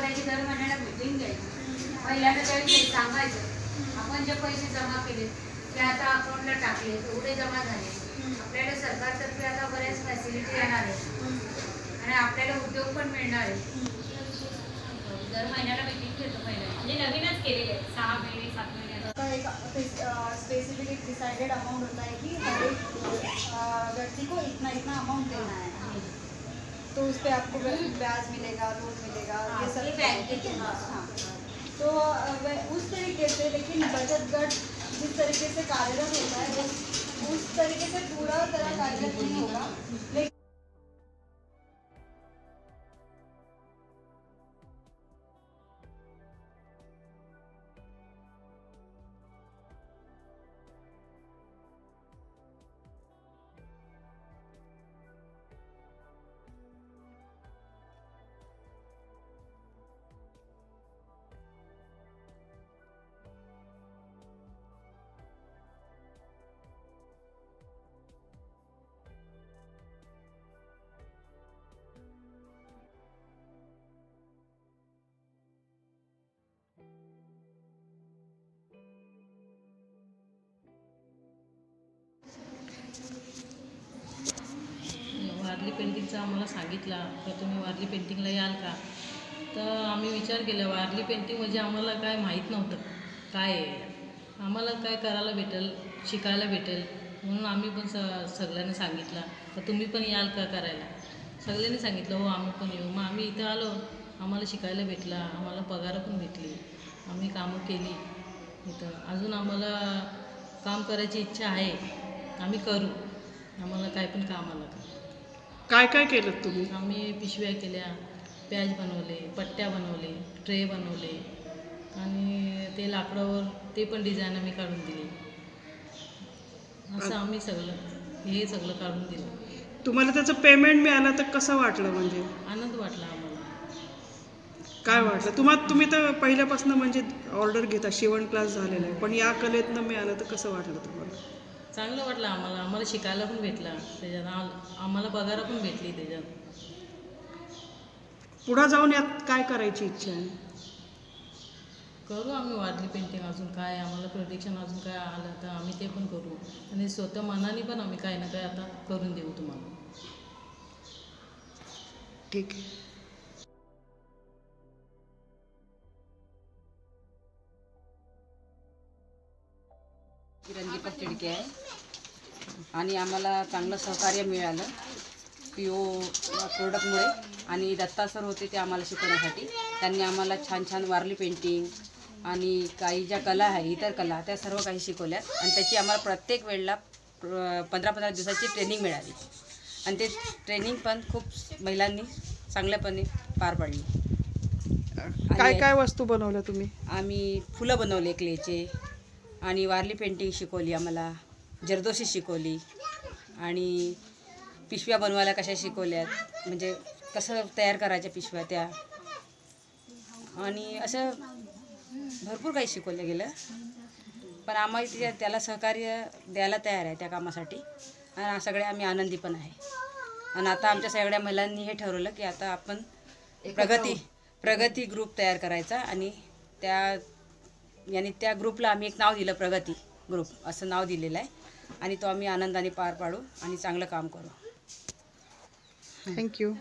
करायची, दर महिन्याला मीटिंग घ्यायची. पहिल्यांदा त्यावेळी सांगायचं आपण जे पैसे जमा केले ते आता अकाउंटला टाकले, एवढे जमा झाले. आपल्याला सरकारतर्फे आता बऱ्याच फॅसिलिटी येणार आहेत आणि आपल्याला उद्योग पण मिळणार आहे. दर महिन्याला मीटिंग घेतो पहिल्यांदा, म्हणजे नवीनच केलेले आहे 6 महिने 7 महिन्याचा. एक स्पेसिफिक एक डिसाइडेड अमाउंट होता है कि हर एक व्यक्ति को इतना इतना अमाउंट देना है, तो उस पर आपको ब्याज मिलेगा, लोन मिलेगा, ये सब बैंक के। हाँ, तो उस तरीके से, लेकिन बचत गट जिस तरीके से कार्यरत होता है उस तरीके से पूरा तरह कार्यरत नहीं होगा. लेकिन वारली पेंटिंगचा आम्हाला सांगितलं तर तुम्ही वारली पेंटिंगला याल का, तर आम्ही विचार केला. वारली पेंटिंग म्हणजे आम्हाला काय माहीत नव्हतं काय आहे, आम्हाला काय करायला भेटेल, शिकायला भेटेल, म्हणून आम्ही पण सगळ्यांनी सांगितलं तर तुम्ही पण याल का करायला. सगळ्यांनी सांगितलं हो आम्ही पण येऊ. मग आम्ही इथं आलो, आम्हाला शिकायला भेटलं, आम्हाला पगार पण भेटली, आम्ही कामं केली इथं. अजून आम्हाला काम करायची इच्छा आहे, आम्ही करू, आम्हाला काय पण काम आलं का. काय काय केलं तुम्ही? आम्ही पिशव्या केल्या, पॅच बनवले, पट्ट्या बनवले, ट्रे बनवले आणि ते लाकडावर ते पण डिझाईन आम्ही काढून दिली. असं आम्ही हे सगळं काढून दिलं. तुम्हाला त्याचं पेमेंट मिळालं तर कसं वाटलं? म्हणजे आनंद वाटला आम्हाला. काय वाटलं तुम्ही तर पहिल्यापासून म्हणजे ऑर्डर घेता, शिवण क्लास झालेला आहे, पण या कलेतनं मिळालं तर कसं वाटलं तुम्हाला? चांगलं वाटलं आम्हाला शिकायला पण भेटलं त्याच्यात, आम्हाला पगार पण भेटली त्याच्यात. पुढं जाऊन यात काय करायची इच्छा आहे? करू आम्ही वारली पेंटिंग, अजून काय आम्हाला प्रोडक्शन अजून काय आलं तर आम्ही ते पण करू आणि स्वतः मनाने पण आम्ही काय ना काय आता करून देऊ तुम्हाला. ठीक आहे. किरण दीपक चिडके आहे आणि आम्हाला चांगलं सहकार्य मिळालं PO प्रोडक्टमुळे. आणि दत्ता सर होते ते आम्हाला शिकवण्यासाठी, त्यांनी आम्हाला छान छान वारली पेंटिंग आणि काही ज्या कला आहे इतर कला त्या सर्व काही शिकवल्यात आणि त्याची आम्हाला प्रत्येक वेळेला 15-15 दिवसाची ट्रेनिंग मिळाली आणि ते ट्रेनिंग पण खूप महिलांनी चांगल्यापणे पार पाडली. काय काय वस्तू बनवल्या तुम्ही? आम्ही फुलं बनवले क्लेचे आणि वारली पेंटिंग शिकवली, आम्हाला जरदोशी शिकवली आणि पिशव्या बनवायला कशा शिकवल्यात, म्हणजे कसं तयार करायच्या पिशव्या त्या, आणि असं भरपूर काही शिकवलं गेलं. पण आम्हाला त्याला सहकार्य द्यायला तयार आहे त्या कामासाठी आणि सगळे आम्ही आनंदी पण आहे. आणि आता आमच्या सगळ्या महिलांनी हे ठरवलं की आता आपण प्रगती ग्रुप तयार करायचा आणि त्या ग्रुपला आम्ही एक नाव दिलं, प्रगती ग्रुप असं नाव दिलेलं आहे आणि तो आम्ही आनंदाने पार पाडू आणि चांगलं काम करू. थँक्यू.